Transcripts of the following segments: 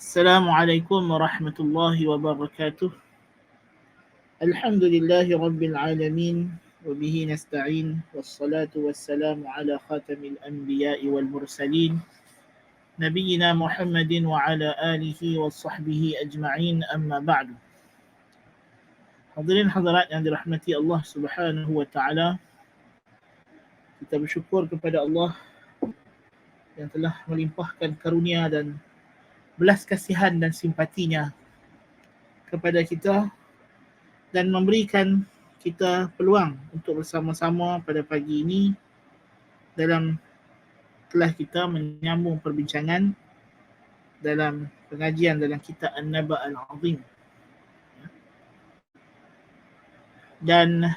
Assalamualaikum warahmatullahi wabarakatuh. Alhamdulillahi rabbil alamin. Wabihi nasta'in. Wassalatu wassalamu ala khatamil anbiya'i wal mursalin. Nabiyyina Muhammadin wa ala alihi wa sahbihi ajma'in, amma ba'du. Hadirin hadirat yang dirahmati Allah subhanahu wa ta'ala, kita bersyukur kepada Allah yang telah melimpahkan karunia dan belas kasihan dan simpatinya kepada kita dan memberikan kita peluang untuk bersama-sama pada pagi ini dalam kelas kita menyambung perbincangan dalam pengajian dalam kitab An-Naba Al-Azim. Dan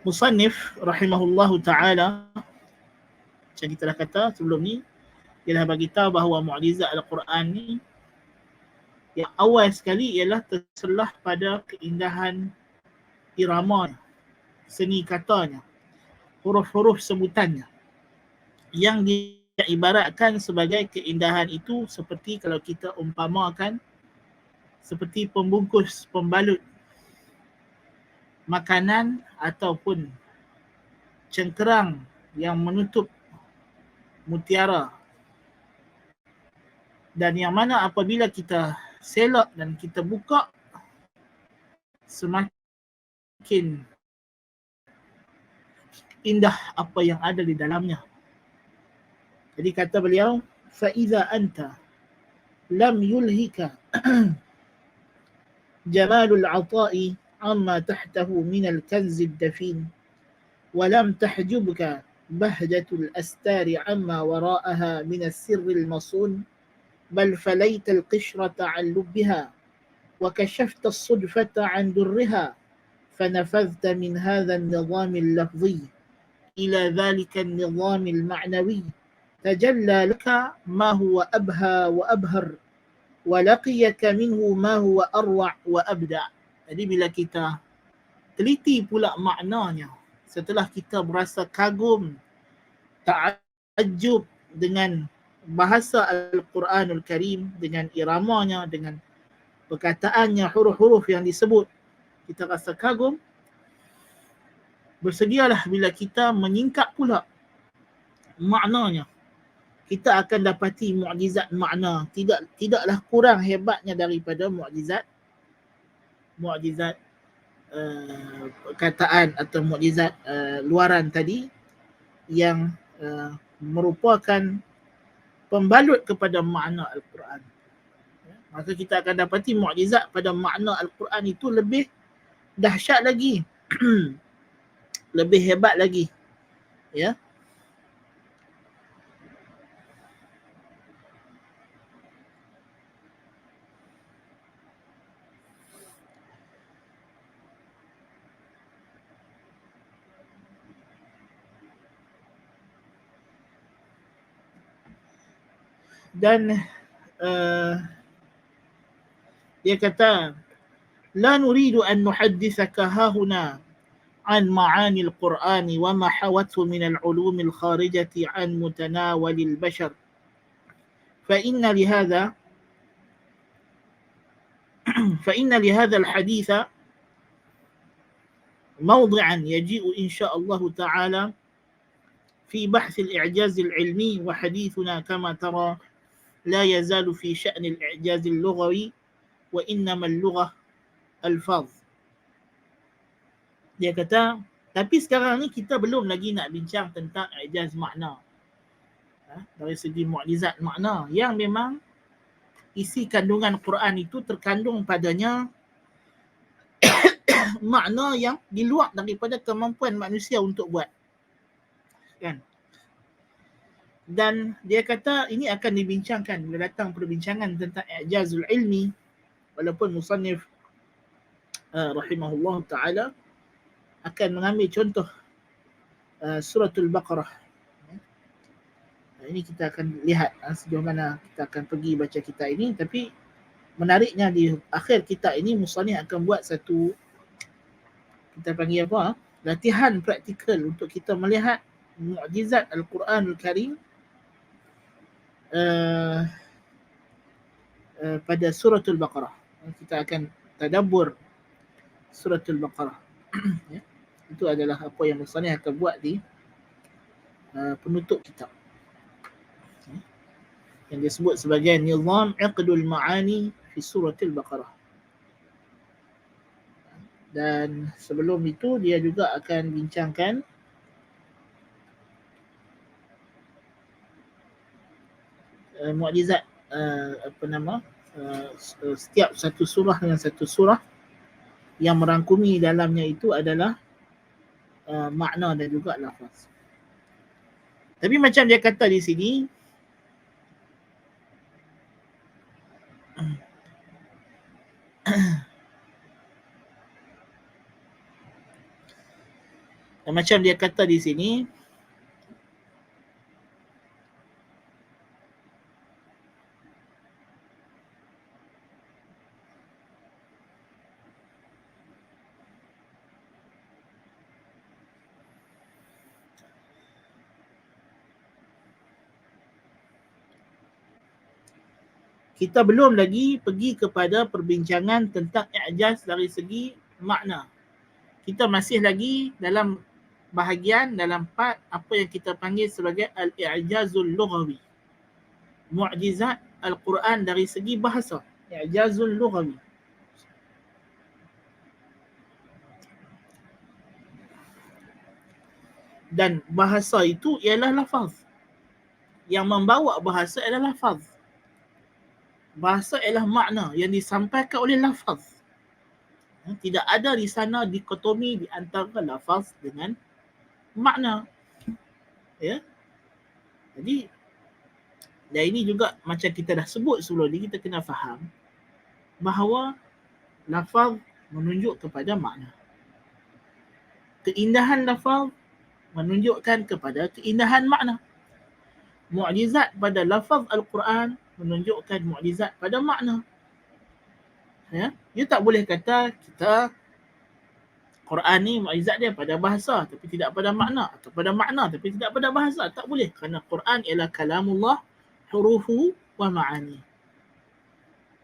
musannif rahimahullahu ta'ala, macam kita dah kata sebelum ni, dia dah bagi tahu bahawa mukjizat Al-Quran ni yang awal sekali ialah terselah pada keindahan iramanya, seni katanya, huruf-huruf sebutannya, yang diibaratkan sebagai keindahan itu seperti kalau kita umpamakan seperti pembungkus pembalut makanan ataupun cengkerang yang menutup mutiara, dan yang mana apabila kita selak dan kita buka semakin indah apa yang ada di dalamnya. Jadi kata beliau, فَإِذَا أَنْتَ لَمْ يُلْهِكَ جَمَالُ الْعَطَاءِ عَمَّا تَحْتَهُ مِنَ الْكَنْزِ الدَّفِينِ وَلَمْ تَحْجُبْكَ بَهْجَةُ الْأَسْتَارِ عَمَّا وَرَاءَهَا مِنَ السِّرِّ الْمَصُونِ بَلْ فَلَيْتَ الْقِشْرَةَ عَنْ لُبِّهَا وَكَشَفْتَ الصُّدْفَةَ عَنْ دُرِّهَا فَنَفَذْتَ مِنْ هَذَا النِّظَامِ اللَّفْظِيِّ إلى ذلك النظام المعنوي تجلى لك ما هو أبهى وأبهر ولقيك منه ما هو أروع وأبدع. Jadi bila kita teliti pula maknanya, setelah kita berasa kagum, takjub dengan bahasa Al-Quranul Karim, dengan iramanya, dengan perkataannya, huruf-huruf yang disebut, kita rasa kagum, bersedialah bila kita menyingkap pula maknanya, kita akan dapati mukjizat makna tidaklah kurang hebatnya daripada mukjizat perkataan atau mukjizat luaran tadi yang merupakan pembalut kepada makna Al-Quran. Maka kita akan dapati mukjizat pada makna Al-Quran itu lebih dahsyat lagi, lebih hebat lagi, ya. Dan dia kata, la nuridu an nuhaddithaka hahuna عن معاني القرآن وما حوته من العلوم الخارجة عن متناول البشر فإن لهذا الحديث موضعا يجيء إن شاء الله تعالى في بحث الإعجاز العلمي، وحديثنا كما ترى لا يزال في شأن الإعجاز اللغوي وإنما اللغة ألفاظ. Dia kata, tapi sekarang ni kita belum lagi nak bincang tentang i'jaz makna, dari segi mukjizat makna yang memang isi kandungan Quran itu terkandung padanya makna yang di luar daripada kemampuan manusia untuk buat, kan? Dan dia kata ini akan dibincangkan bila datang perbincangan tentang i'jazul ilmi, walaupun musannif rahimahullah ta'ala akan mengambil contoh suratul Baqarah. Ini kita akan lihat sejauh mana kita akan pergi baca kitab ini. Tapi menariknya di akhir kitab ini musannif akan buat satu, kita panggil apa, latihan praktikal untuk kita melihat mukjizat Al-Quranul Karim pada suratul Baqarah. Kita akan tadabbur suratul Baqarah. Ya. Itu adalah apa yang musannif akan buat di penutup kitab. Ya. Yang disebut sebagai Nizam Iqdul Ma'ani fi suratul Baqarah. Dan sebelum itu dia juga akan bincangkan mukjizat setiap satu surah dengan satu surah yang merangkumi dalamnya itu adalah makna dan juga lafaz. Tapi macam dia kata di sini, macam dia kata di sini, kita belum lagi pergi kepada perbincangan tentang i'jaz dari segi makna. Kita masih lagi dalam bahagian, dalam part apa yang kita panggil sebagai al-i'jazul lughawi. Mukjizat Al-Quran dari segi bahasa. I'jazul lughawi. Dan bahasa itu ialah lafaz. Yang membawa bahasa adalah lafaz. Bahasa ialah makna yang disampaikan oleh lafaz. Tidak ada di sana dikotomi di antara lafaz dengan makna. Ya. Jadi, dan ini juga macam kita dah sebut sebelum ni, kita kena faham bahawa lafaz menunjuk kepada makna. Keindahan lafaz menunjukkan kepada keindahan makna. Mukjizat pada lafaz Al-Quran menunjukkan mukjizat pada makna. Ya, dia tak boleh kata kita Quran ni mukjizat dia pada bahasa tapi tidak pada makna, atau pada makna tapi tidak pada bahasa. Tak boleh, kerana Quran ialah kalamullah, hurufu wa ma'ani.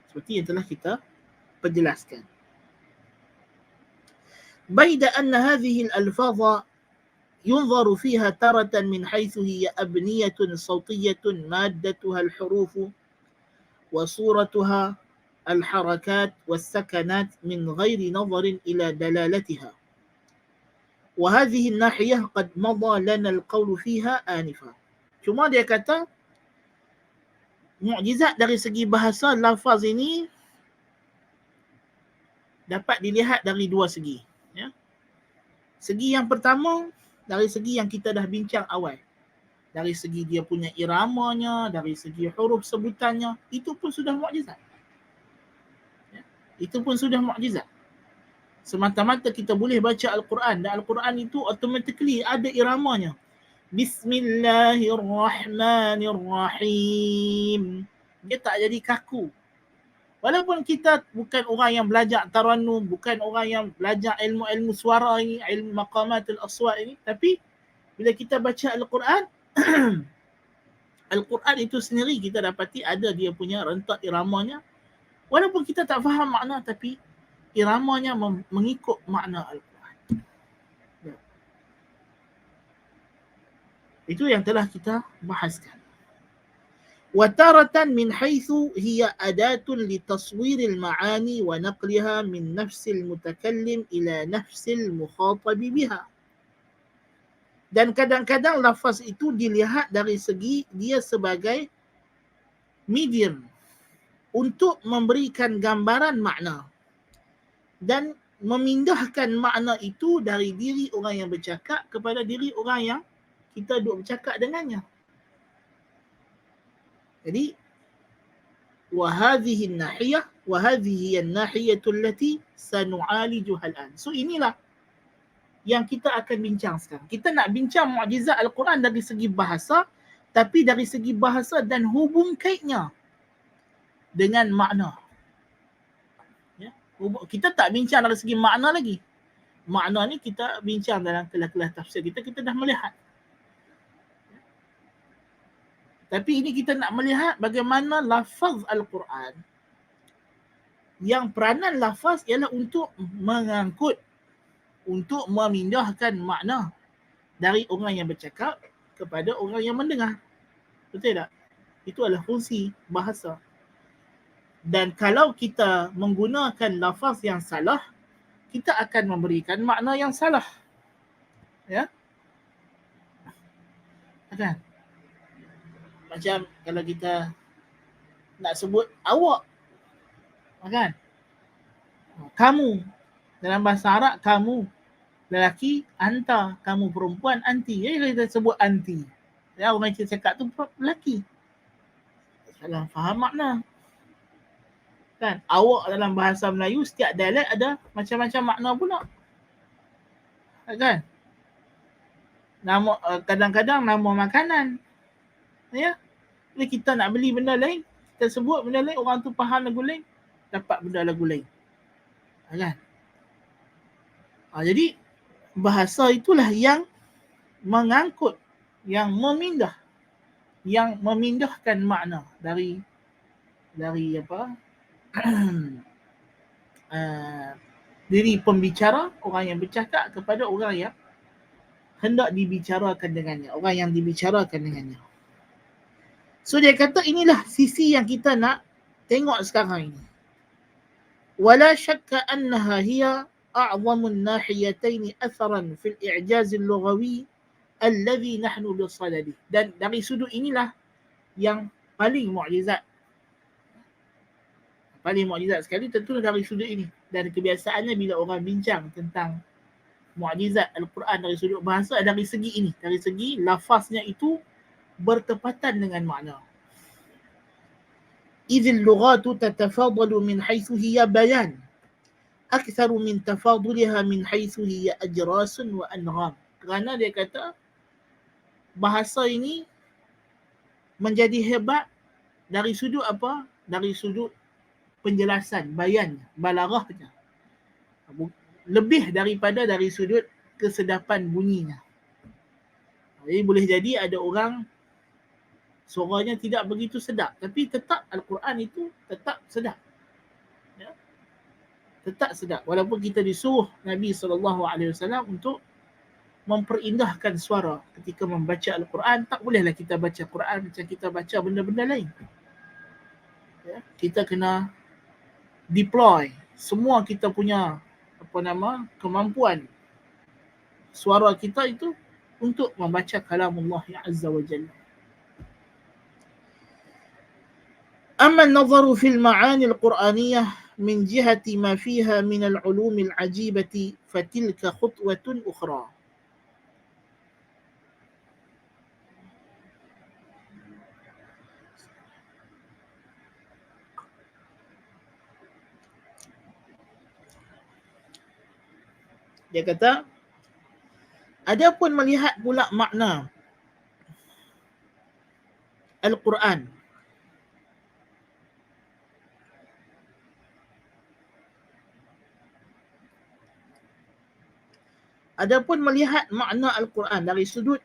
Seperti yang telah kita perjelaskan. Baida anna hadhihi al-alfadha ينظر فيها تارة من حيث هي أبنية صوتية مادتها الحروف وصورتها الحركات والسكنات من غير نظر إلى دلالتها، وهذه الناحية قد مضى لنا القول فيها آنفا. Cuma dia kata mukjizat dari segi bahasa lafaz ini dapat dilihat dari dua segi. Ya. Segi yang pertama, dari segi yang kita dah bincang awal. Dari segi dia punya iramanya, dari segi huruf sebutannya, itu pun sudah mukjizat. Ya, itu pun sudah mukjizat. Semata-mata kita boleh baca Al-Quran, dan Al-Quran itu automatically ada iramanya. Bismillahirrahmanirrahim. Dia tak jadi kaku. Walaupun kita bukan orang yang belajar tarannum, bukan orang yang belajar ilmu-ilmu suara ini, ilmu maqamatul aswat ini, tapi bila kita baca Al-Quran, Al-Quran itu sendiri kita dapati ada dia punya rentak iramanya. Walaupun kita tak faham makna, tapi iramanya mengikut makna Al-Quran. Itu yang telah kita bahaskan. وتارة من حيث هي أداة لتصوير المعاني ونقلها من نفس المتكلم إلى نفس المخاطب بها. Dan kadang-kadang lafaz itu dilihat dari segi dia sebagai medium untuk memberikan gambaran makna dan memindahkan makna itu dari diri orang yang bercakap kepada diri orang yang kita duk bercakap dengannya. Jadi وهذه الناحية وهذه هي الناحية التي سنعالجها الآن. So inilah yang kita akan bincang sekarang. Kita nak bincang mukjizat Al-Quran dari segi bahasa, tapi dari segi bahasa dan hubung kaitnya dengan makna. Ya, kita tak bincang dari segi makna lagi. Makna ni kita bincang dalam kelas-kelas tafsir kita dah melihat. Tapi ini kita nak melihat bagaimana lafaz Al-Quran yang peranan lafaz ialah untuk mengangkut, untuk memindahkan makna dari orang yang bercakap kepada orang yang mendengar. Betul tak? Itu adalah fungsi bahasa. Dan kalau kita menggunakan lafaz yang salah, kita akan memberikan makna yang salah. Ya? Kan? Macam kalau kita nak sebut awak, kan? Kamu, dalam bahasa Arab kamu lelaki, anta, kamu perempuan, anti. Jadi kita sebut anti. Ya, orang yang cakap tu lelaki. Salah faham makna. Kan? Awak dalam bahasa Melayu setiap dialek ada macam-macam makna pula. Kan? Nama kadang-kadang nama makanan. Ya. Jadi kita nak beli benda lain, kita sebut benda lain, orang tu faham lagu lain, dapat benda lagu lain. Kan? Jadi bahasa itulah yang mengangkut, yang memindah, yang memindahkan makna dari apa? Diri pembicara, orang yang bercakap kepada orang yang hendak dibicarakan dengannya, orang yang dibicarakan dengannya. So dia kata inilah sisi yang kita nak tengok sekarang ini. Wala syakka annaha hiya a'zamu an-nahiyatayn atharan fil i'jaz al-lughawi alladhi nahnu bisadadi. Dan dari sudut inilah yang paling mukjizat. Paling mukjizat sekali tentu dari sudut ini. Dan kebiasaannya bila orang bincang tentang mukjizat Al-Quran dari sudut bahasa, dari segi ini, dari segi lafaznya itu bertepatan dengan makna. إذ اللغات تتفاضل من حيث هي بيان أكثر من تفاضلها من حيث هي أجراس وأنغام. Kerana dia kata bahasa ini menjadi hebat dari sudut apa? Dari sudut penjelasan, bayan, balaghahnya. Lebih daripada dari sudut kesedapan bunyinya. Jadi boleh jadi ada orang suaranya tidak begitu sedap, tapi tetap Al-Quran itu tetap sedap. Ya? Tetap sedap. Walaupun kita disuruh Nabi SAW untuk memperindahkan suara ketika membaca Al-Quran, tak bolehlah kita baca Quran macam kita baca benda-benda lain. Ya? Kita kena deploy semua kita punya kemampuan suara kita itu untuk membaca kalamullah Azza wa Jalla. أما النظر في المعاني القرآنية من جهة ما فيها من العلوم العجيبة فتلك خطوة أخرى. Dia kata, adapun melihat pula makna Al-Quran, adapun melihat makna Al-Quran dari sudut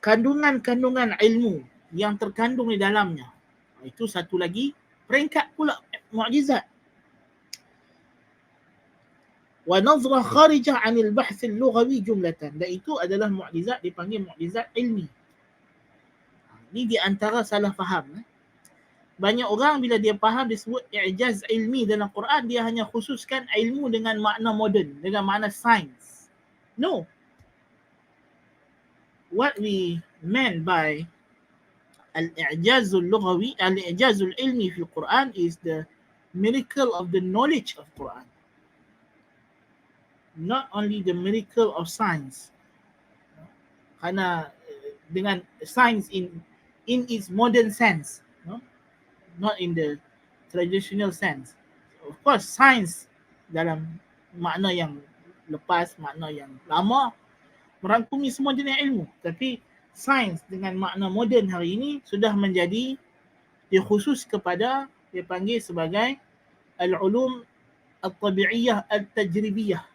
kandungan-kandungan ilmu yang terkandung di dalamnya, itu satu lagi peringkat pula mukjizat. Wa nazrah kharijah 'anil bahth al-lughawi jumlatan. Dan itu adalah mukjizat, dipanggil mukjizat ilmi. Ini di antara salah faham. Banyak orang bila dia faham disebut i'jaz ilmi dalam Quran, dia hanya khususkan ilmu dengan makna moden, dengan makna sains. No. What we meant by al-i'jaz al-lughawi, al-i'jaz al-ilmi fi Quran is the miracle of the knowledge of Quran. Not only the miracle of science. Karena dengan science in its modern sense, no? Not in the traditional sense. Of course, science dalam makna yang lepas, makna yang lama, merangkumi semua jenis ilmu. Tapi sains dengan makna moden hari ini sudah menjadi dikhusus kepada, dia panggil sebagai al-ulum al-tabi'iyah al-tajribiyah.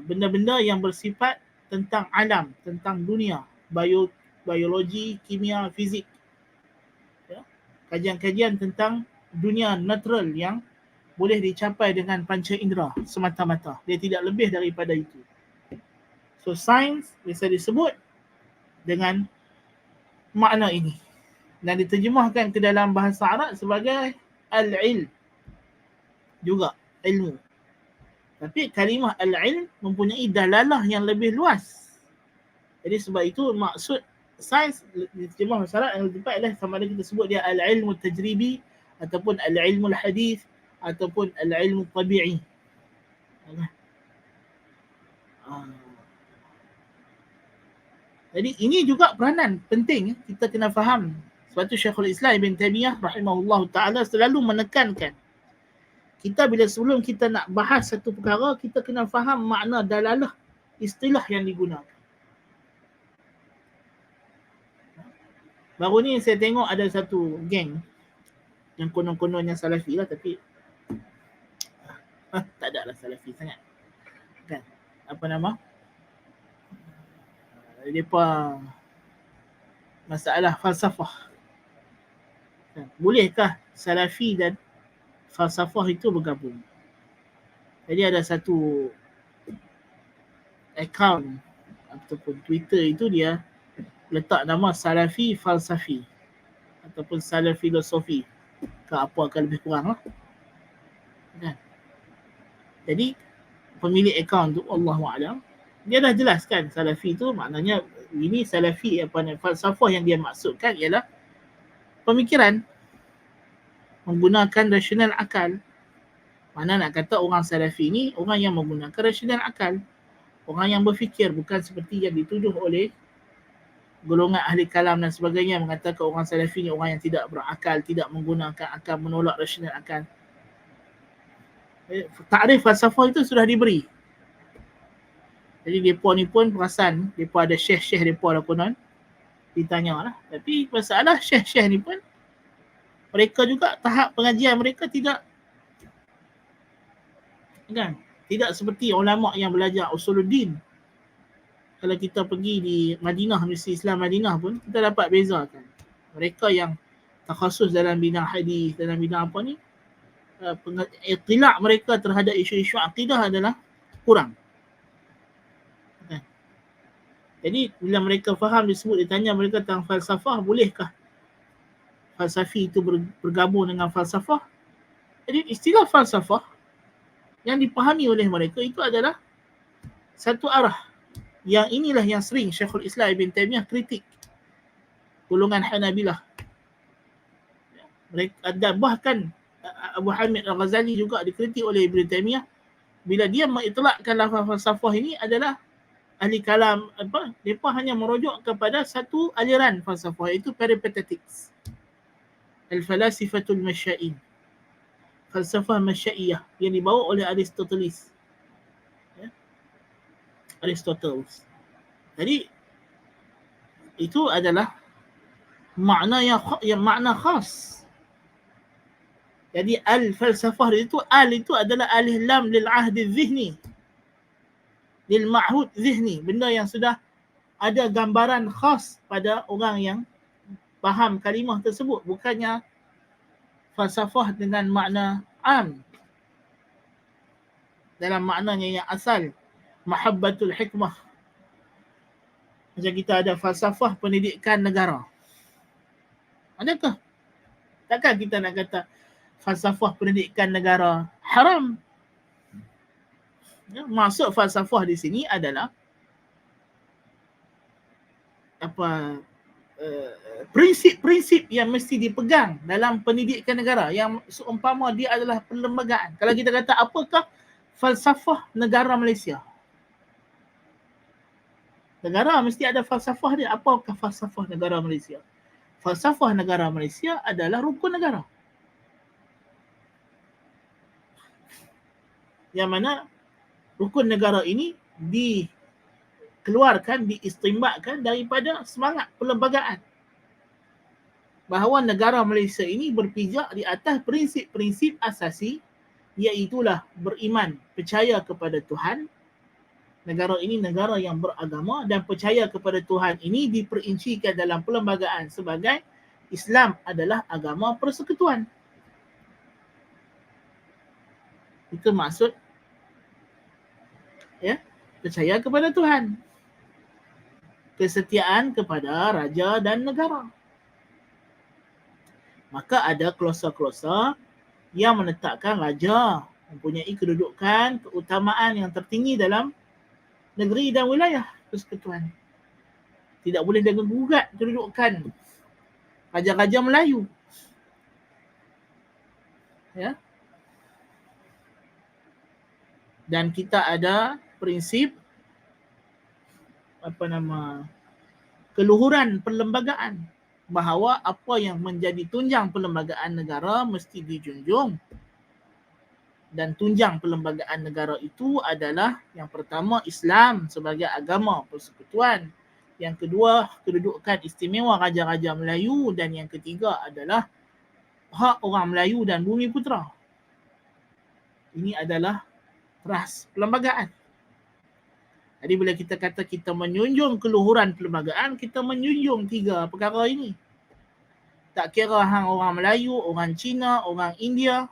Benda-benda yang bersifat tentang alam, tentang dunia, biologi, kimia, fizik. Ya? Kajian-kajian tentang dunia natural yang boleh dicapai dengan panca indera semata-mata. Dia tidak lebih daripada itu. So sains bisa disebut dengan makna ini dan diterjemahkan ke dalam bahasa Arab sebagai al-ilm, juga ilmu. Tapi kalimah al-ilm mempunyai dalalah yang lebih luas. Jadi sebab itu maksud sains diterjemah bahasa Arab yang lebih tepat adalah sama ada kita sebut dia al-ilmu tajribi ataupun al-ilmu al-hadith ataupun al-ilmu tabi'i. Jadi ini juga peranan penting kita kena faham. Sebab tu Syekhul Islam Ibn Taymiyah rahimahullah ta'ala selalu menekankan kita bila sebelum kita nak bahas satu perkara, kita kena faham makna dalalah istilah yang digunakan. Baru ni saya tengok ada satu geng yang konon-kononnya Salafi lah, tapi tak ada lah Salafi sangat. Kan? Apa nama? Mereka masalah falsafah. Bolehkah Salafi dan falsafah itu bergabung? Jadi ada satu account ataupun Twitter itu dia letak nama Salafi Falsafi ataupun Salafi Filosofi ke apa akan lebih kurang lah. Kan? Jadi pemilik account tu Allahu'alam, dia dah jelaskan Salafi tu maknanya ini Salafi apa ni, falsafah yang dia maksudkan ialah pemikiran menggunakan rasional akal. Mana nak kata orang Salafi ni orang yang menggunakan rasional akal, orang yang berfikir, bukan seperti yang dituduh oleh golongan ahli kalam dan sebagainya mengatakan orang Salafi ni orang yang tidak berakal, tidak menggunakan akal, menolak rasional akal. Takrif falsafah itu sudah diberi. Jadi mereka ni pun perasan, mereka ada syekh-syekh mereka lah konon, ditanya lah. Tapi masalah syekh-syekh ni pun, mereka juga tahap pengajian mereka tidak, kan? Tidak seperti ulama yang belajar usuluddin. Kalau kita pergi di Madinah, Universiti Islam Madinah pun, kita dapat bezakan. Mereka yang takhasus dalam bidang hadis, dalam bidang apa ni, itilak mereka terhadap isu-isu akidah adalah kurang. Jadi bila mereka faham disebut, ditanya mereka tentang falsafah, bolehkah falsafi itu bergabung dengan falsafah? Jadi istilah falsafah yang dipahami oleh mereka itu adalah satu arah. Yang inilah yang sering Syekhul Islam Ibn Taymiyah kritik golongan Hanabilah. Mereka, dan bahkan Abu Hamid Al-Ghazali juga dikritik oleh Ibn Taymiyah bila dia mengitlakkan lafaz falsafah ini adalah ahli kalam apa, mereka hanya merujuk kepada satu aliran falsafah, iaitu peripatetics, al-falasifatul masya'in, falsafah masyaiyah yang dibawa oleh Aristoteles, ya? Aristoteles. Jadi itu adalah makna yang makna khas. Jadi al-falsafah itu, al itu adalah alif lam lil ahdi zihni, lil ma'hud zihni, benda yang sudah ada gambaran khas pada orang yang faham kalimah tersebut, bukannya falsafah dengan makna am dalam maknanya yang asal, mahabbatul hikmah. Macam kita ada falsafah pendidikan negara, adakah? Takkan kita nak kata falsafah pendidikan negara haram? Ya, maksud falsafah di sini adalah apa, prinsip-prinsip yang mesti dipegang dalam pendidikan negara, yang seumpama dia adalah perlembagaan. Kalau kita kata apakah falsafah negara Malaysia, negara mesti ada falsafah dia. Apakah falsafah negara Malaysia? Falsafah negara Malaysia adalah rukun negara, yang mana rukun negara ini dikeluarkan, diistimbatkan daripada semangat perlembagaan, bahawa negara Malaysia ini berpijak di atas prinsip-prinsip asasi, iaitulah beriman, percaya kepada Tuhan. Negara ini negara yang beragama dan percaya kepada Tuhan ini diperincikan dalam perlembagaan sebagai Islam adalah agama persekutuan. Itu maksud ya, percaya kepada Tuhan, kesetiaan kepada raja dan negara. Maka ada klausa-klausa yang menetapkan raja mempunyai kedudukan, keutamaan yang tertinggi dalam negeri dan wilayah persekutuan. Tidak boleh dengan gugat kedudukan raja-raja Melayu. Ya. Dan kita ada prinsip keluhuran perlembagaan, bahawa apa yang menjadi tunjang perlembagaan negara mesti dijunjung. Dan tunjang perlembagaan negara itu adalah yang pertama Islam sebagai agama persekutuan, yang kedua kedudukan istimewa raja-raja Melayu, dan yang ketiga adalah hak orang Melayu dan bumi putera. Ini adalah ras perlembagaan. Jadi bila kita kata kita menjunjung keluhuran perlembagaan, kita menjunjung tiga perkara ini. Tak kira hang orang Melayu, orang Cina, orang India,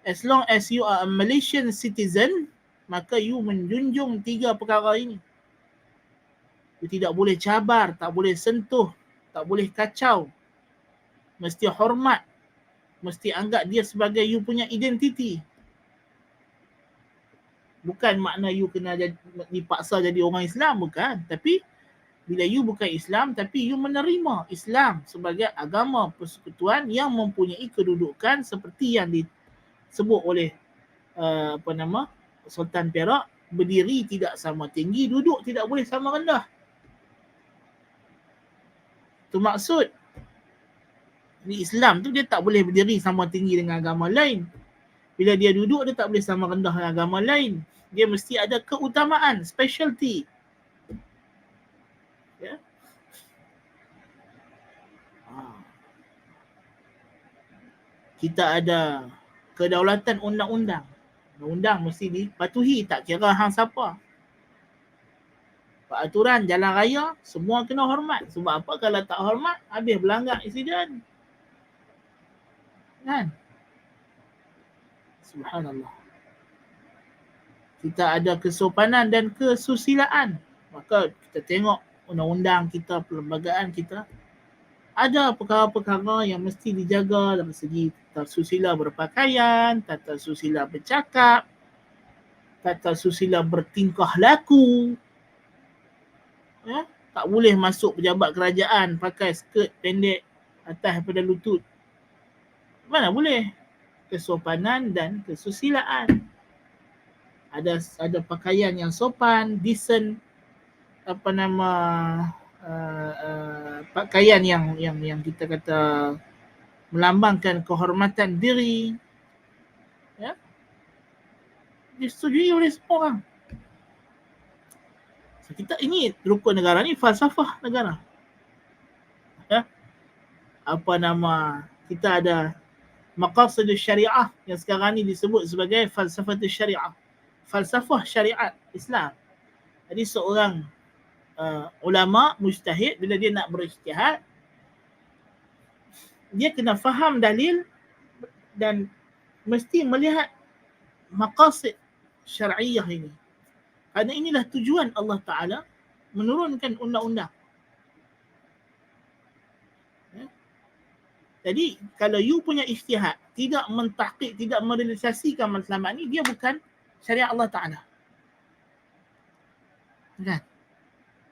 as long as you are a Malaysian citizen, maka you menjunjung tiga perkara ini. You tidak boleh cabar, tak boleh sentuh, tak boleh kacau. Mesti hormat, mesti anggap dia sebagai you punya identiti. Bukan makna you kena dipaksa jadi orang Islam, bukan. Tapi bila you bukan Islam, tapi you menerima Islam sebagai agama persekutuan yang mempunyai kedudukan seperti yang disebut oleh Sultan Perak, berdiri tidak sama tinggi, duduk tidak boleh sama rendah. Itu maksud. Di Islam tu dia tak boleh berdiri sama tinggi dengan agama lain. Bila dia duduk, dia tak boleh sama rendah dengan agama lain. Dia mesti ada keutamaan, specialty. Ya? Kita ada kedaulatan undang-undang. Undang-undang mesti dipatuhi, tak kira hang siapa. Peraturan jalan raya, semua kena hormat. Sebab apa? Kalau tak hormat, habis berlanggar insiden. Kan? Subhanallah. Kita ada kesopanan dan kesusilaan. Maka kita tengok undang-undang kita, perlembagaan kita, ada perkara-perkara yang mesti dijaga dari segi tata susila berpakaian, tata susila bercakap, tata susila bertingkah laku. Ya? Tak boleh masuk pejabat kerajaan pakai skirt pendek atas daripada lutut. Mana boleh? Kesopanan dan kesusilaan. Ada pakaian yang sopan, decent, pakaian yang kita kata melambangkan kehormatan diri. Ya. Disetujui oleh semua orang. So, kita ini rukun negara ni falsafah negara. Ya. Kita ada maqasidus syariah yang sekarang ni disebut sebagai falsafatus syariah. Falsafah syariat Islam. Jadi seorang ulama mujtahid bila dia nak berijtihad, dia kena faham dalil dan mesti melihat maqasid syariah ini. Kerana inilah tujuan Allah Ta'ala menurunkan undang-undang. Jadi kalau you punya ijtihad tidak mentahqiq, tidak merealisasikan matlamat ni, dia bukan syariat Allah Ta'ala. Kan?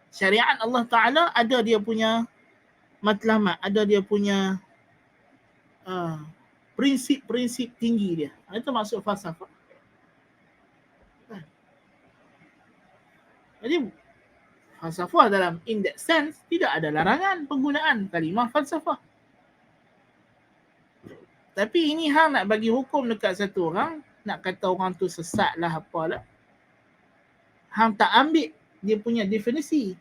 Syariat Allah Ta'ala ada dia punya matlamat, ada dia punya prinsip-prinsip tinggi dia. Itu maksud falsafah. Kan? Jadi falsafah dalam in that sense tidak ada larangan penggunaan kalimah falsafah. Tapi ini hang nak bagi hukum dekat satu orang, nak kata orang tu sesat lah apalah. Hang tak ambil dia punya definisi.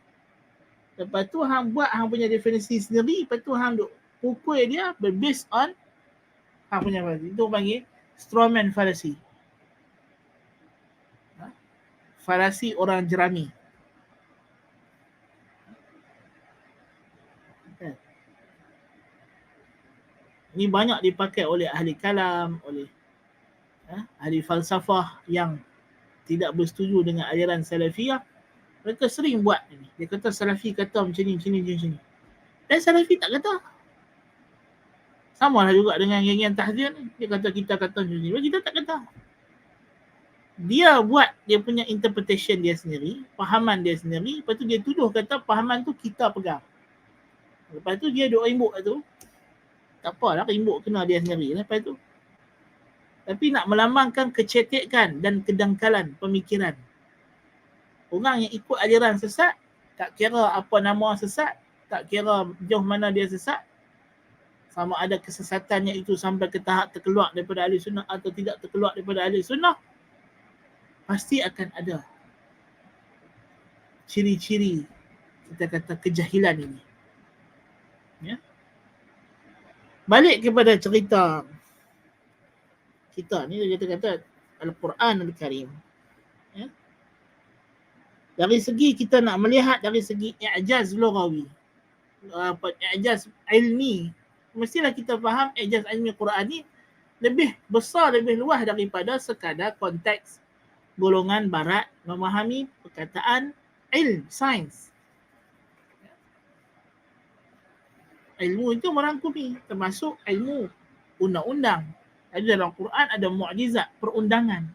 Lepas tu hang buat hang punya definisi sendiri, lepas tu hang duk pukul dia based on hang punya fallacy. Itu panggil strawman fallacy. Fallacy orang jerami. Ini banyak dipakai oleh ahli kalam, oleh ahli falsafah yang tidak bersetuju dengan aliran salafiyah, mereka sering buat ni. Dia kata salafi kata macam ni. Dan salafi tak kata. Sama lah juga dengan yang tahzir ni. Dia kata kita kata macam ni. Kita tak kata. Dia buat dia punya interpretation dia sendiri, fahaman dia sendiri, lepas tu dia tuduh kata fahaman tu kita pegang. Lepas tu dia duk rimbuk tu. Tak apalah, rimbuk kena dia sendiri lepas tu. Tapi nak melambangkan kecetekan dan kedangkalan pemikiran. Orang yang ikut aliran sesat, tak kira apa nama sesat, tak kira jauh mana dia sesat, sama ada kesesatannya itu sampai ke tahap terkeluar daripada ahli sunnah atau tidak terkeluar daripada ahli sunnah, pasti akan ada ciri-ciri kita kata kejahilan ini. Ya. Balik kepada cerita kita ni, kita kata Al-Quran Al-Karim. Ya. Dari segi kita nak melihat dari segi i'jaz lughawi, i'jaz ilmi, mestilah kita faham i'jaz ilmi Quran ni lebih besar, lebih luas daripada sekadar konteks golongan barat memahami perkataan ilm, sains. Ilmu itu merangkumi, termasuk ilmu undang-undang. Ada dalam Quran ada mukjizat perundangan.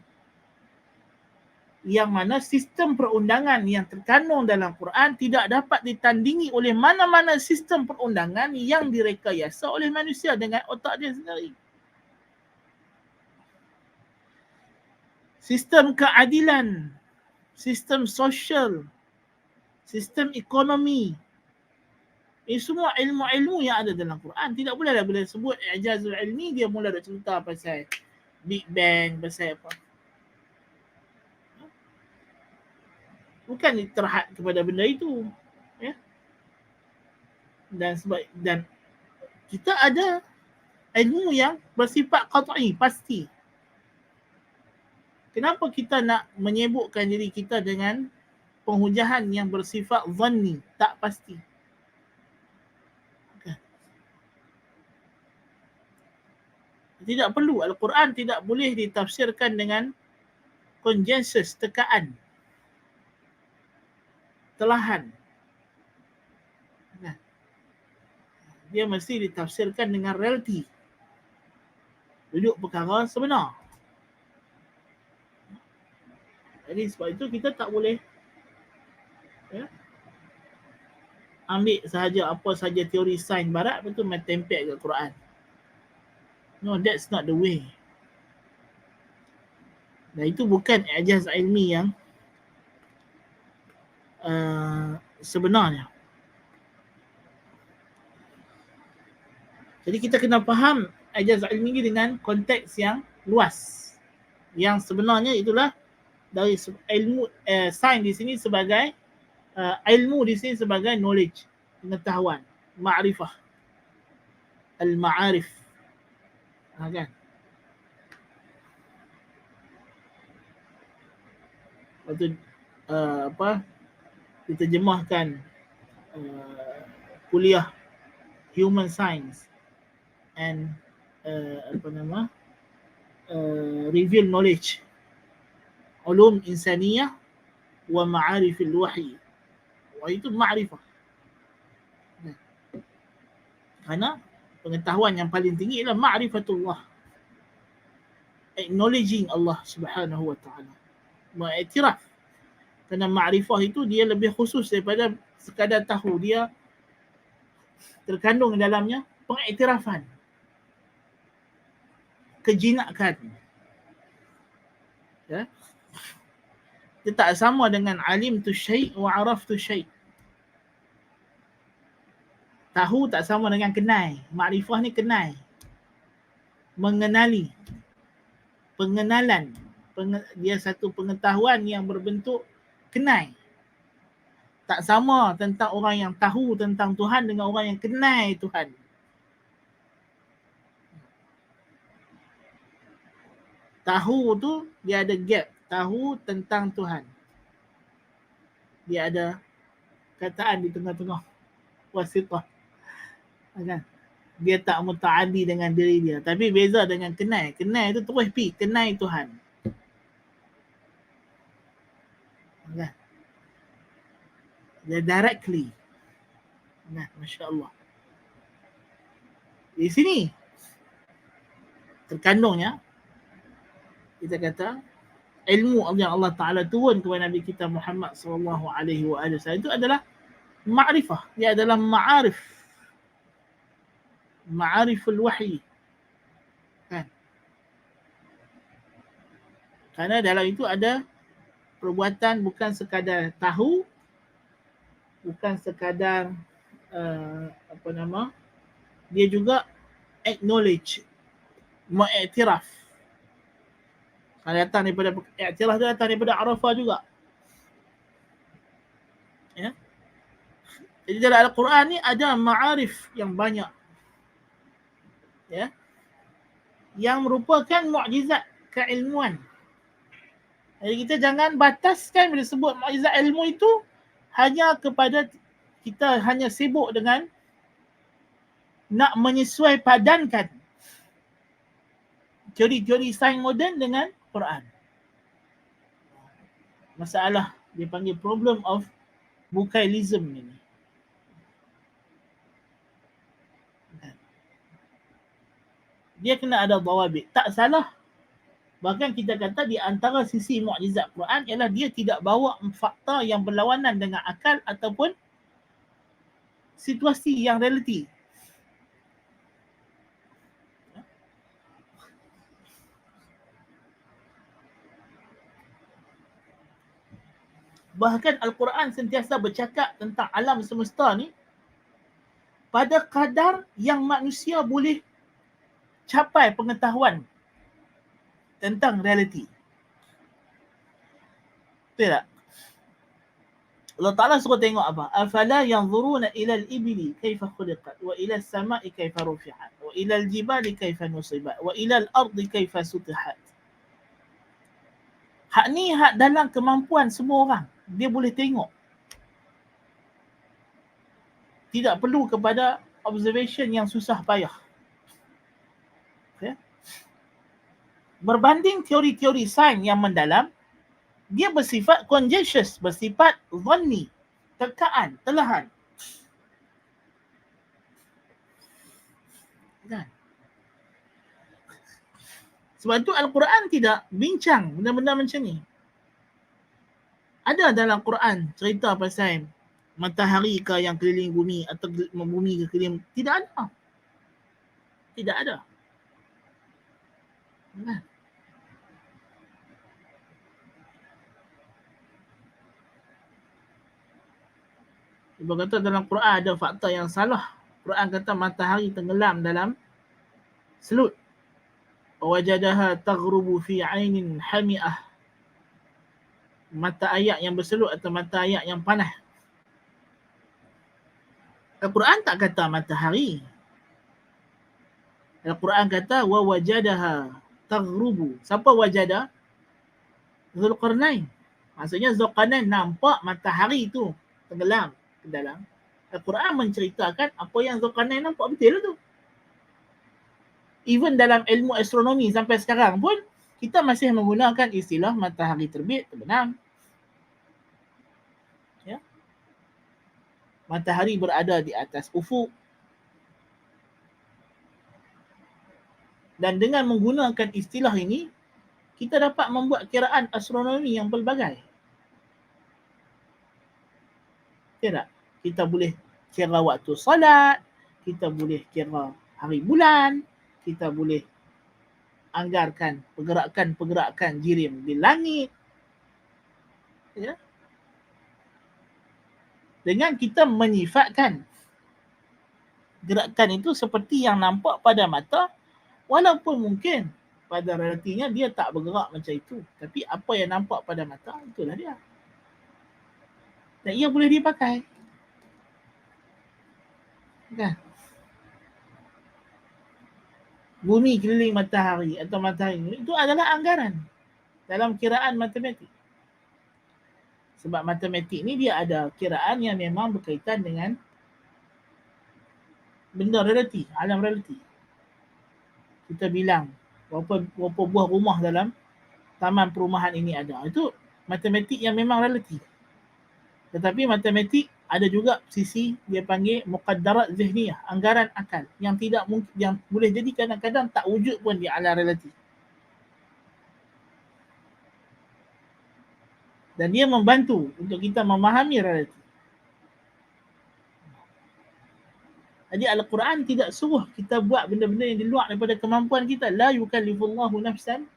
Yang mana sistem perundangan yang terkandung dalam Quran tidak dapat ditandingi oleh mana-mana sistem perundangan yang direkayasa oleh manusia dengan otak dia sendiri. Sistem keadilan, sistem sosial, sistem ekonomi, ini semua ilmu-ilmu yang ada dalam Quran. Tidak bolehlah bila sebut i'jazul ilmi, dia mula nak cerita pasal Big Bang, pasal apa. Bukan terhad kepada benda itu. Ya? Dan kita ada ilmu yang bersifat qat'i, pasti. Kenapa kita nak menyebutkan diri kita dengan penghujahan yang bersifat zanni, tak pasti? Tidak perlu. Al-Quran tidak boleh ditafsirkan dengan consensus, tekaan, telahan. Dia mesti ditafsirkan dengan realiti, duduk perkara sebenar. Jadi sebab itu kita tak boleh ambil sahaja apa sahaja teori sains barat, lepas tu main tempel ke Quran. No, that's not the way. Dan itu bukan i'jaz ilmi yang sebenarnya. Jadi kita kena faham i'jaz ilmi ini dengan konteks yang luas. Yang sebenarnya itulah dari ilmu sains di sini sebagai ilmu di sini sebagai knowledge, pengetahuan, ma'rifah, al-ma'arif. Kan? Lepas tu diterjemahkan kuliah Human Science and reveal knowledge, ulum insaniyah wa ma'arifil wahyi. Wah, itu ma'rifah. Kerana pengetahuan yang paling tinggi ialah ma'rifatullah, acknowledging Allah Subhanahu wa ta'ala, mengiktiraf. Kerana ma'rifah itu dia lebih khusus daripada sekadar tahu, dia terkandung dalamnya pengiktirafan, kejinakan. Ya. Dia tak sama dengan alim tu syai' wa araf tu syai'. Tahu tak sama dengan kenal. Makrifah ni kenal, mengenali, pengenalan. Dia satu pengetahuan yang berbentuk kenal. Tak sama tentang orang yang tahu tentang Tuhan dengan orang yang kenal Tuhan. Tahu tu dia ada gap. Tahu tentang Tuhan, dia ada kataan di tengah-tengah, wasitah. Kan? Dia tak mutaaddi dengan diri dia. Tapi beza dengan kenal. Kenal itu terus pi, kenal Tuhan. Nah, dia directly. Nah, Masya Allah. Di sini terkandungnya kita kata ilmu yang Allah Ta'ala turun kepada Nabi kita Muhammad sallallahu alaihi wasallam itu adalah ma'rifah. Dia adalah ma'arif. Ma'ariful wahyi. Kan? Karena dalam itu ada perbuatan bukan sekadar tahu, bukan sekadar dia juga acknowledge, mengiktiraf. Kalau datang daripada iktiraf dia datang daripada Arafah juga. Ya. Jadi dalam Al-Quran ni ada ma'arif yang banyak. Ya. Yang merupakan mukjizat keilmuan. Jadi kita jangan bataskan bila sebut mukjizat ilmu itu hanya kepada kita hanya sibuk dengan nak menyesuai padankan teori-teori sains moden dengan Quran. Masalah dia panggil problem of Bukailism ini. Dia kena ada dawabit. Tak salah. Bahkan kita kata di antara sisi mukjizat Quran ialah dia tidak bawa fakta yang berlawanan dengan akal ataupun situasi yang realiti. Bahkan Al-Quran sentiasa bercakap tentang alam semesta ni pada kadar yang manusia boleh capai pengetahuan tentang realiti. Betul tak? Allah Ta'ala suruh tengok apa? Afala yanzuruna ila al-ibli kaifa khuliqat wa ila as-sama'i kaifa rufi'at wa ila al-jibali kaifa nusibat wa ila al-ardi kaifa sutihat. Hak ni hak dalam kemampuan semua orang. Dia boleh tengok. Tidak perlu kepada observation yang susah payah. Okay? Berbanding teori-teori sains yang mendalam, dia bersifat conjectures, bersifat zanni, terkaan, telahan. Kan? Sebab itu Al-Quran tidak bincang benda-benda macam ni. Ada dalam Quran cerita pasal matahari ke yang keliling bumi atau bumi ke keliling. Tidak ada. Tidak ada. Nah. Ibu kata dalam Quran ada fakta yang salah. Quran kata matahari tenggelam dalam selut. Wajadaha taghrubu fi 'ainin hami'ah. Mata ayak yang berselut atau mata ayak yang panas. Al-Quran tak kata matahari. Al-Quran kata wa wajadaha taghrubu. Siapa wajada? Zulqarnain. Maksudnya Zulqarnain nampak matahari tu tenggelam ke dalam. Al-Quran menceritakan apa yang Zulqarnain nampak betul tu. Even dalam ilmu astronomi sampai sekarang pun kita masih menggunakan istilah matahari terbit, terbenam. Ya. Matahari berada di atas ufuk. Dan dengan menggunakan istilah ini, kita dapat membuat kiraan astronomi yang pelbagai. Tidak? Kita boleh kira waktu solat, kita boleh kira hari bulan, kita boleh anggarkan pergerakan-pergerakan jirim di langit. Ya. Dengan kita menyifatkan gerakan itu seperti yang nampak pada mata, walaupun mungkin pada realitinya dia tak bergerak macam itu. Tapi apa yang nampak pada mata, itulah dia. Dan ia boleh dipakai. Kan? Bumi keliling matahari atau matahari itu adalah anggaran dalam kiraan matematik. Sebab matematik ni dia ada kiraan yang memang berkaitan dengan benda realiti, alam realiti. Kita bilang berapa buah rumah dalam taman perumahan ini ada. Itu matematik yang memang realiti. Tetapi matematik ada juga sisi dia panggil muqaddarat zihniyah, anggaran akal yang tidak mungkin, yang boleh jadi kadang-kadang tak wujud pun di alam realiti. Dan dia membantu untuk kita memahami realiti. Jadi Al-Quran tidak suruh kita buat benda-benda yang di luar daripada kemampuan kita. La yukallifullahu nafsan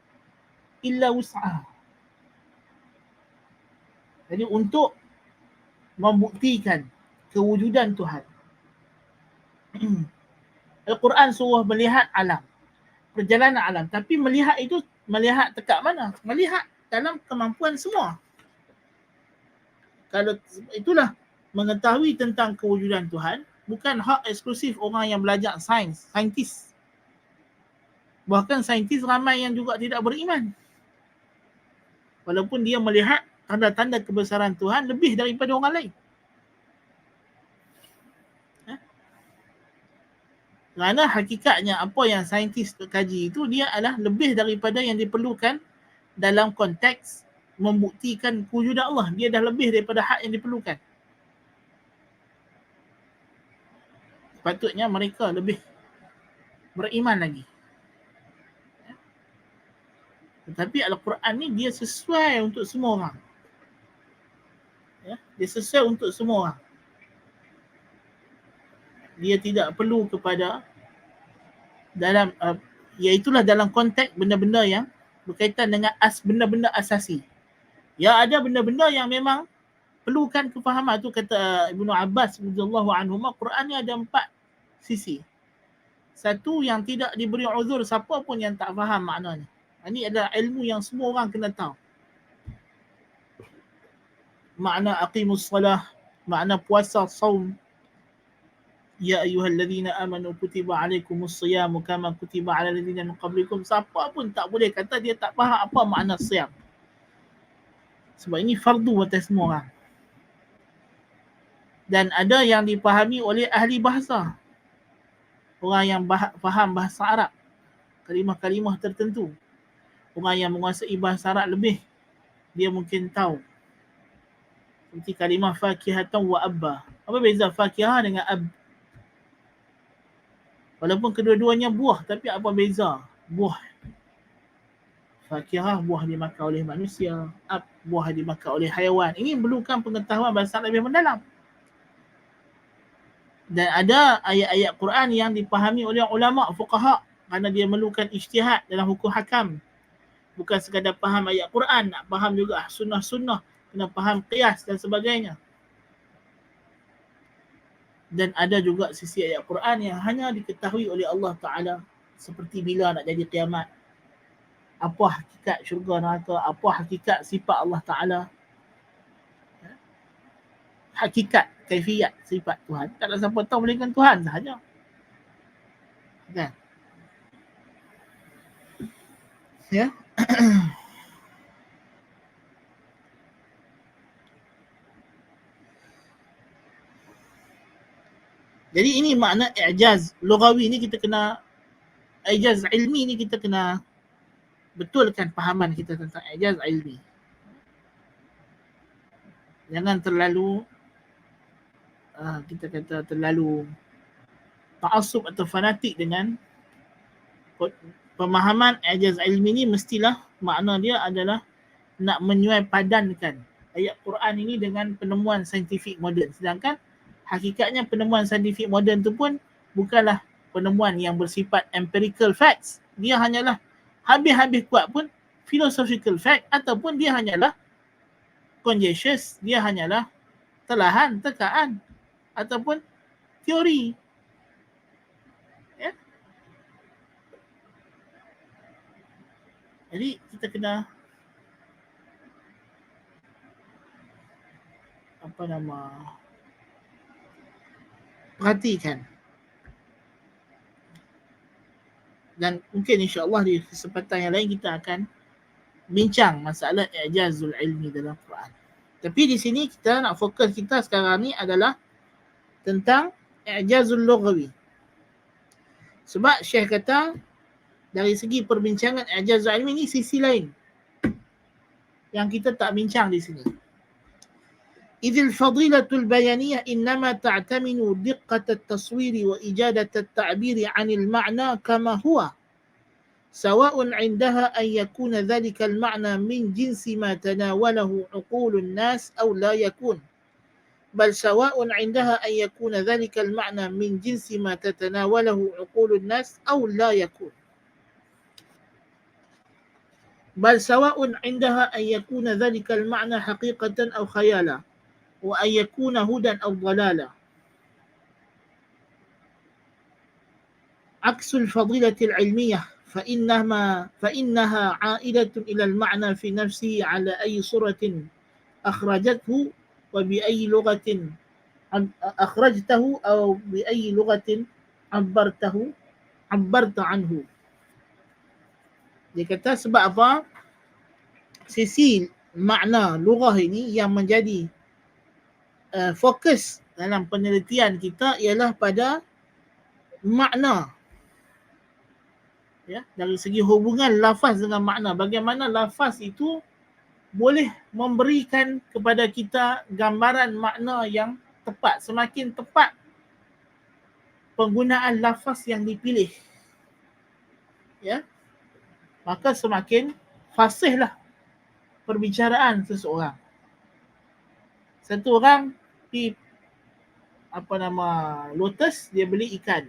illa wus'aha. Jadi untuk membuktikan kewujudan Tuhan, Al-Quran suruh melihat alam, perjalanan alam. Tapi melihat itu, melihat dekat mana? Melihat dalam kemampuan semua. Kalau itulah mengetahui tentang kewujudan Tuhan, bukan hak eksklusif orang yang belajar saintis. Bahkan saintis ramai yang juga tidak beriman. Walaupun dia melihat tanda-tanda kebesaran Tuhan lebih daripada orang lain. Kerana hakikatnya apa yang saintis kaji itu, dia adalah lebih daripada yang diperlukan dalam konteks membuktikan kewujudan Allah. Dia dah lebih daripada hak yang diperlukan. Patutnya mereka lebih beriman lagi. Tetapi Al-Quran ni dia sesuai untuk semua orang. Dia sesuai untuk semua orang. Dia tidak perlu kepada dalam iaitulah dalam konteks benda-benda yang berkaitan dengan benda-benda asasi. Ya, ada benda-benda yang memang perlukan kefahaman. Tu kata Ibnu Abbas radhiyallahu anhu, Quran ni ada 4 sisi. Satu, yang tidak diberi uzur siapa pun yang tak faham maknanya. Ini adalah ilmu yang semua orang kena tahu. Makna aqimus salah, makna puasa, saum. Ya ayyuhalladzina amanu kutiba alaikumus siyamu kama kutiba alal ladzina min qablikum. Siapa pun tak boleh kata dia tak faham apa makna siyam. Sebab ini fardu atas semua orang. Dan ada yang dipahami oleh ahli bahasa. Orang yang faham bahasa Arab, kalimah-kalimah tertentu. Orang yang menguasai bahasa Arab lebih, dia mungkin tahu. Seperti kalimah fakihatan wa abba. Apa beza fakihah dengan ab? Walaupun kedua-duanya buah, tapi apa beza? Buah. Fakihah buah dimakan oleh manusia, ab buah dimakan oleh haiwan. Ini perlukan pengetahuan bahasa Arab lebih mendalam. Dan ada ayat-ayat Quran yang dipahami oleh ulama fuqaha kerana dia memerlukan ijtihad dalam hukum hakam. Bukan sekadar faham ayat Quran, nak faham juga sunnah-sunnah, kena faham qiyas dan sebagainya. Dan ada juga sisi ayat Quran yang hanya diketahui oleh Allah Ta'ala, seperti bila nak jadi kiamat, apa hakikat syurga neraka, apa hakikat sifat Allah Ta'ala, hakikat kaifiyat sifat Tuhan. Tak ada siapa tahu melainkan Tuhan sahaja. Kan? Ya. Jadi ini makna i'jaz lughawi ni, kita kena, i'jaz ilmi ni kita kena betulkan fahaman kita tentang i'jaz ilmi. Jangan terlalu kita kata terlalu ta'assub atau fanatik dengan pemahaman i'jaz ilmi ni. Mestilah makna dia adalah nak menyuai padankan ayat Quran ini dengan penemuan saintifik moden. Sedangkan hakikatnya penemuan saintifik moden tu pun bukanlah penemuan yang bersifat empirical facts. Dia hanyalah habis-habis kuat pun philosophical fact, ataupun dia hanyalah conjectures, dia hanyalah telahan, tekaan, ataupun teori. Ya? Jadi kita kena perhatikan. Dan mungkin insya-Allah di kesempatan yang lain kita akan bincang masalah i'jazul ilmi dalam Quran. Tapi di sini kita nak fokus kita sekarang ni adalah tentang i'jazul lughawi. Sebab Syekh kata dari segi perbincangan i'jaz ilmi ni sisi lain yang kita tak bincang di sini. إذ الفضيلة البيانية إنما تعتمد دقة التصوير وإجادة التعبير عن المعنى كما هو، سواء عندها أن يكون ذلك المعنى من جنس ما تناوله عقول الناس أو لا يكون، بل سواء عندها أن يكون ذلك المعنى من جنس ما تتناوله عقول الناس أو لا يكون، بل سواء عندها أن يكون ذلك المعنى حقيقة أو خيالا، وأن يكون هدى أو ضلالا. عكس الفضيلة العلمية فإنها عائدة إلى المعنى في نفسه على أي صورة أخرجته وبأي لغة أخرجته أو بأي لغة عبرت عنه. Dia kata sebab apa? Sisi makna lughah ini yang menjadi fokus dalam penelitian kita ialah pada makna, ya, dari segi hubungan lafaz dengan makna, bagaimana lafaz itu boleh memberikan kepada kita gambaran makna yang tepat. Semakin tepat penggunaan lafaz yang dipilih, ya, maka semakin fasihlah perbicaraan seseorang. Satu orang di lotus, dia beli ikan.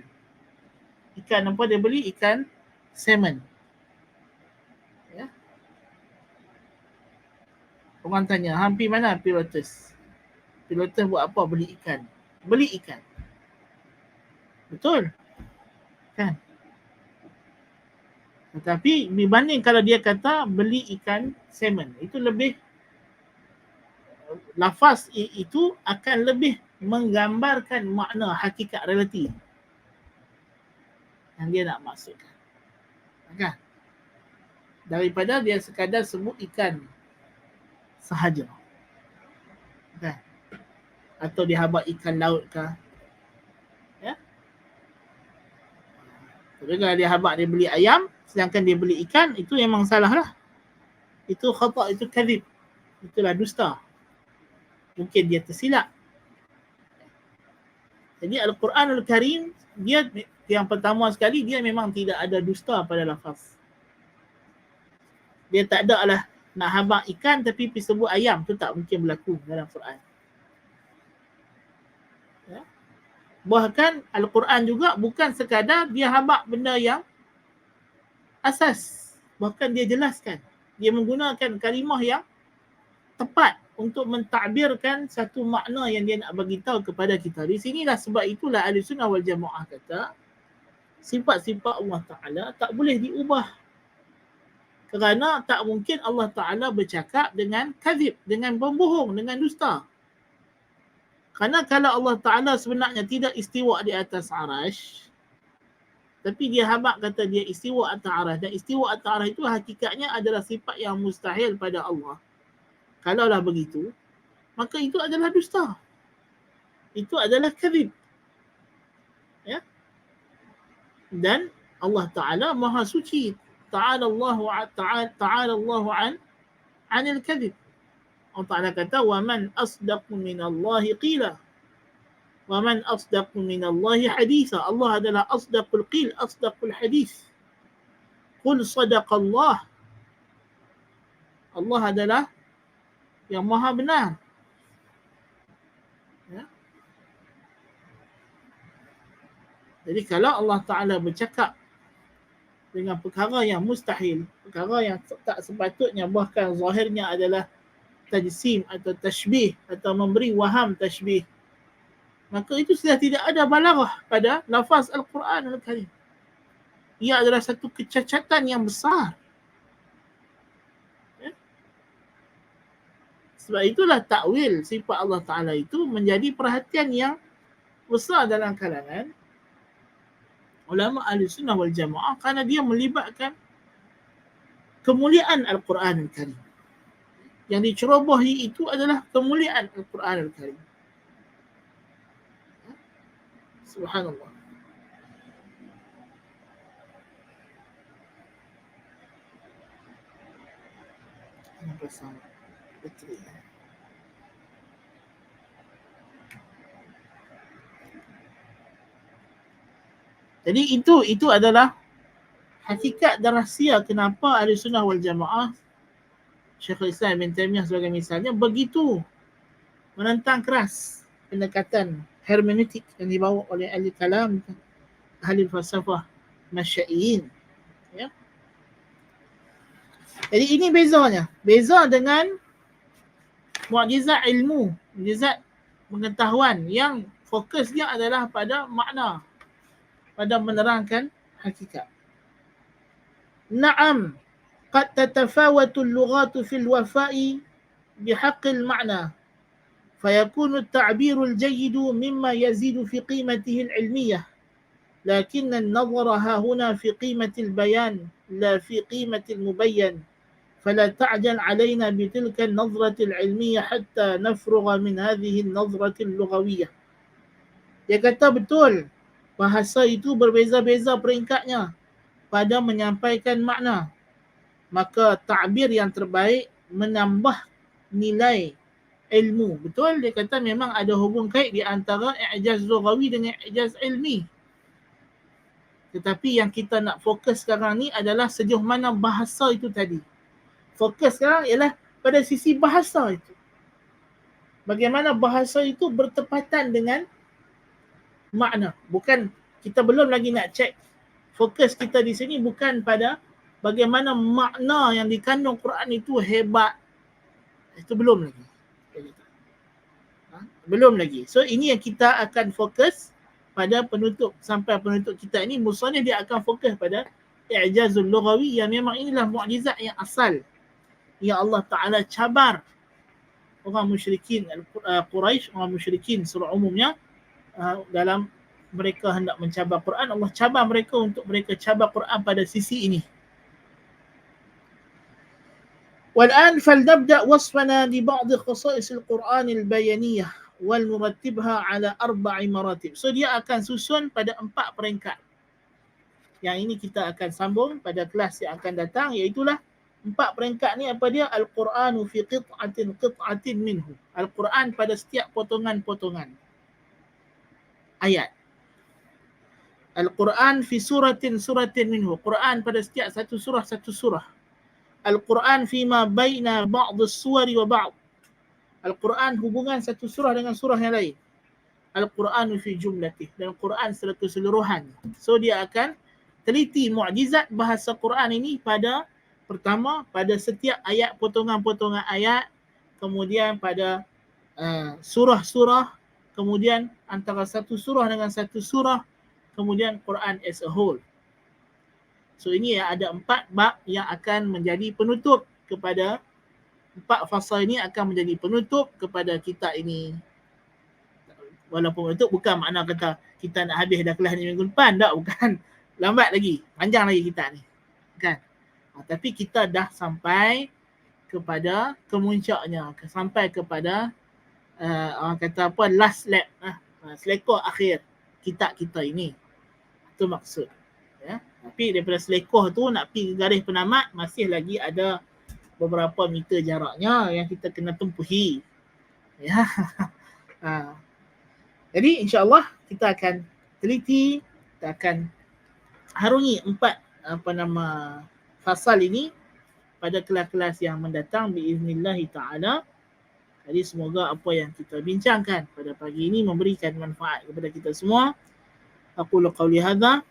Ikan apa dia beli? Ikan salmon. Ya. Orang tanya, hampi mana pergi lotus? Pergi lotus buat apa? Beli ikan. Beli ikan. Betul? Kan? Tetapi dibanding kalau dia kata beli ikan salmon, itu lebih, lafaz itu akan lebih menggambarkan makna hakikat realiti yang dia nak maksudkan, kan? Daripada dia sekadar sebut ikan sahaja, kan? Atau dia habaq ikan laut ke, ya? Tapi kalau dia habaq dia beli ayam sedangkan dia beli ikan, itu memang salah lah. Itu khata', itu kadhib, itulah dusta. Mungkin dia tersilap. Jadi Al-Quran Al-Karim, dia yang pertama sekali, dia memang tidak ada dusta pada lafaz. Dia tak ada lah nak habaq ikan tapi pergi sebut ayam, tu tak mungkin berlaku dalam Quran. Ya? Bahkan Al-Quran juga bukan sekadar dia habaq benda yang asas, bahkan dia jelaskan. Dia menggunakan kalimah yang tepat untuk mentakbirkan satu makna yang dia nak bagi tahu kepada kita. Di sinilah sebab itulah Ahlussunnah wal Jamaah kata sifat-sifat Allah Ta'ala tak boleh diubah. Kerana tak mungkin Allah Ta'ala bercakap dengan kadhib, dengan pembohong, dengan dusta. Kerana kalau Allah Ta'ala sebenarnya tidak istiwa di atas arash, tapi dia habaq kata dia istiwa atas arash, dan istiwa atas arash itu hakikatnya adalah sifat yang mustahil pada Allah. Kalaulah begitu, maka itu adalah dusta. Itu adalah kadhib. Ya? Dan Allah Ta'ala Maha Suci. Ta'ala Allahu anil kadhib. Allah Ta'ala kata, وَمَنْ أَصْدَقُ مِنَ اللَّهِ قِيلًا وَمَنْ أَصْدَقُ مِنَ اللَّهِ حَدِيثًا. Allah adalah asdaqul qil, asdaqul hadith. Qul sadaqallah. Allah adalah yang maha benar. Ya? Jadi kalau Allah Ta'ala bercakap dengan perkara yang mustahil, perkara yang tak sepatutnya, bahkan zahirnya adalah tajsim atau tashbih atau memberi waham tashbih, maka itu sudah tidak ada balaghah pada lafaz Al-Quran Al-Karim. Ia adalah satu kecacatan yang besar. Ya? Sebab itulah takwil sifat Allah Ta'ala itu menjadi perhatian yang besar dalam kalangan ulama Ahlussunnah wal Jamaah, kerana dia melibatkan kemuliaan Al-Quran Al-Karim. Yang dicerobohi itu adalah kemuliaan Al-Quran Al-Karim. Subhanallah. Pasal bateri. Jadi itu adalah hakikat dan rahsia kenapa Ahlussunnah wal Jamaah, Syekhul Islam Ibn Taimiyah sebagai misalnya, begitu menentang keras pendekatan hermeneutik yang dibawa oleh ahli kalam, ahli falsafah, masyai'in. Ya. Jadi ini bezanya. Beza dengan mukjizat ilmu, mukjizat pengetahuan yang fokusnya adalah pada makna, pada menerangkan hakikat. Na'am, qad tatafawatu al-lughatu fil wafa'i bihaqq al-ma'na فيكون التعبير الجيد مما يزيد في قيمته العلمية لكن النظر ها هنا في قيمة البيان لا في قيمة المبين فلا تعجل علينا بتلك النظرة العلمية حتى نفرغ من هذه النظرة اللغوية. Dia kata betul, bahasa itu berbeza-beza peringkatnya pada menyampaikan makna. Maka takbir yang terbaik menambah nilai ilmu. Betul, dia kata memang ada hubung kait di antara i'jaz lughawi dengan i'jaz ilmi. Tetapi yang kita nak fokus sekarang ni adalah sejauh mana bahasa itu tadi. Fokus sekarang ialah pada sisi bahasa itu. Bagaimana bahasa itu bertepatan dengan makna. Bukan, kita belum lagi nak cek. Fokus kita di sini bukan pada bagaimana makna yang dikandung Quran itu hebat. Itu belum lagi. Belum lagi. So ini yang kita akan fokus pada penutup. Sampai penutup kita ini, musannif dia akan fokus pada i'jazul lughawi yang memang inilah mukjizat yang asal. Ya Allah Ta'ala cabar orang musyrikin Quraisy, orang musyrikin secara umumnya, dalam mereka hendak mencabar Quran, Allah cabar mereka untuk mereka cabar Quran pada sisi ini. والآن فلنبدأ وصفنا لبعض خصائص القرآن البيانية والمرتبها على 4 مراتب. So dia akan susun pada 4 peringkat. Yang ini kita akan sambung pada kelas yang akan datang, iaitulah 4 peringkat ni apa dia? Al-Quranu fi qit'atin minhu. Al-Quran pada setiap potongan-potongan ayat. Al-Quran fi suratin minhu. Quran pada setiap satu surah. Al-Quran fima baina ba'd as-suwari wa ba'd. Al-Quran hubungan satu surah dengan surah yang lain. Al-Quran fi jumlatih. Dan Quran secara keseluruhan. So dia akan teliti mukjizat bahasa Quran ini pada pertama, pada setiap ayat, potongan-potongan ayat, kemudian pada surah-surah, kemudian antara satu surah dengan satu surah, kemudian Quran as a whole. So ini ada 4 bab yang akan menjadi penutup kepada 4 fasa ini, akan menjadi penutup kepada kitab ini. Walaupun penutup bukan makna kata kita nak habis dah kelas ni minggu depan, tak, bukan. Lambat lagi, panjang lagi kitab ni. Kan? Tapi kita dah sampai kepada kemuncaknya, sampai kepada orang kata apa, last lap, selekor akhir kitab kita ini. Itu maksud. Ya. Tapi daripada selekoh tu nak pergi garis penamat, masih lagi ada beberapa meter jaraknya yang kita kena tempuhi. Ya. Jadi insya-Allah kita akan teliti, kita akan harungi 4 fasal ini pada kelas-kelas yang mendatang biiznillah taala. Jadi semoga apa yang kita bincangkan pada pagi ini memberikan manfaat kepada kita semua. Aqulu qawli hadza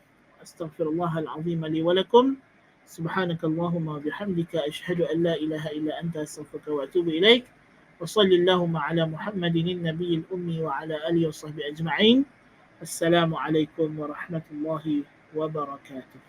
astaghfirullahal azim li wa lakum. Subhanakallahumma bihamdika asyhadu an la ilaha illa anta astaghfiruka wa atubu ilaik. Wa sallallahu ala Muhammadin nabiyil ummi wa ala alihi wa sahbihi ajma'in. Assalamualaikum warahmatullahi wabarakatuh.